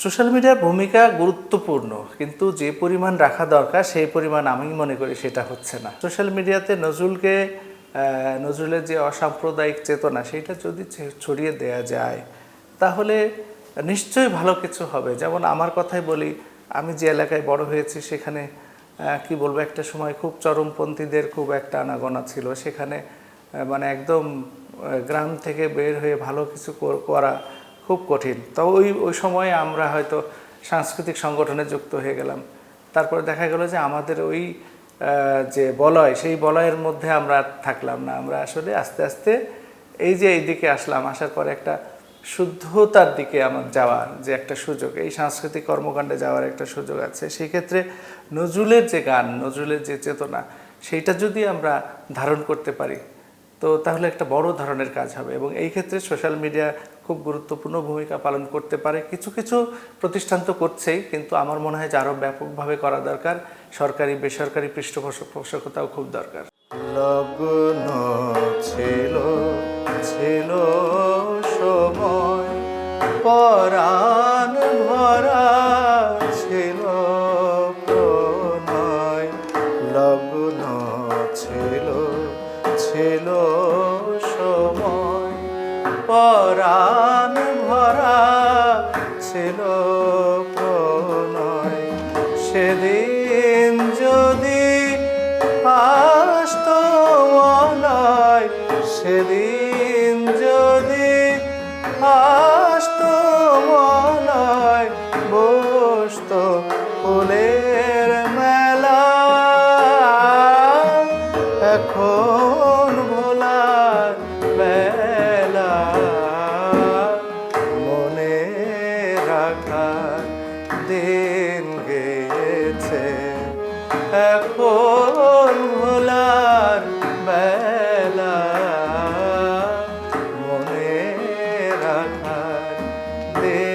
Social মিডিয়ার ভূমিকা গুরুত্বপূর্ণ, কিন্তু যে পরিমাণ রাখা দরকার সেই পরিমাণ আমি মনে করি সেটা হচ্ছে না। সোশ্যাল মিডিয়াতে নজরুলের যে অসাম্প্রদায়িক চেতনা সেটা যদি ছড়িয়ে দেয়া যায় তাহলে নিশ্চয়ই ভালো কিছু হবে। যেমন আমার কথাই বলি, আমি যে এলাকায় বড় হয়েছি সেখানে কি বলবো, একটা সময় খুব চরমপন্থীদের খুব একটা আনাগোনা ছিল। সেখানে মানে একদম গ্রাম থেকে বের হয়ে ভালো কিছু করা খুব কঠিন। তো ওই সময়ে আমরা হয়তো সাংস্কৃতিক সংগঠনে যুক্ত হয়ে গেলাম। তারপরে দেখা গেল যে আমাদের ওই যে বলয়, সেই বলয়ের মধ্যে আমরা থাকলাম না। আমরা আসলে আস্তে আস্তে এইদিকে আসলাম। আসার পরে একটা শুদ্ধতার দিকে আমার যাওয়ার যে একটা সুযোগ, এই সাংস্কৃতিক কর্মকাণ্ডে যাওয়ার একটা সুযোগ আছে। সেই ক্ষেত্রে নজরুলের যে গান, নজরুলের যে চেতনা, সেইটা যদি আমরা ধারণ করতে পারি তো তাহলে একটা বড় ধরনের কাজ হবে। এবং এই ক্ষেত্রে সোশ্যাল মিডিয়া খুব গুরুত্বপূর্ণ ভূমিকা পালন করতে পারে। কিছু কিছু প্রতিষ্ঠান তো করছেই, কিন্তু আমার মনে হয় যে আরও ব্যাপকভাবে করা দরকার। সরকারি বেসরকারি পৃষ্ঠপোষকতাও খুব দরকার। লগ্ন ছিল ছিল সময়, পরাণ ভরা ছিল প্রণয়। লগ্ন ছিল ছিল সময়, পরাণ ভরা ছিল প্রণয়। সেদিন যদি আসতো মলয়, সেদিন যদি আসতো মলয়, বসতো ফুলের মেলা। এখন ভোলার বেলা, মনে রাখার দিন গেছে। এখন ভোলার বেলা, মনে রাখার দিন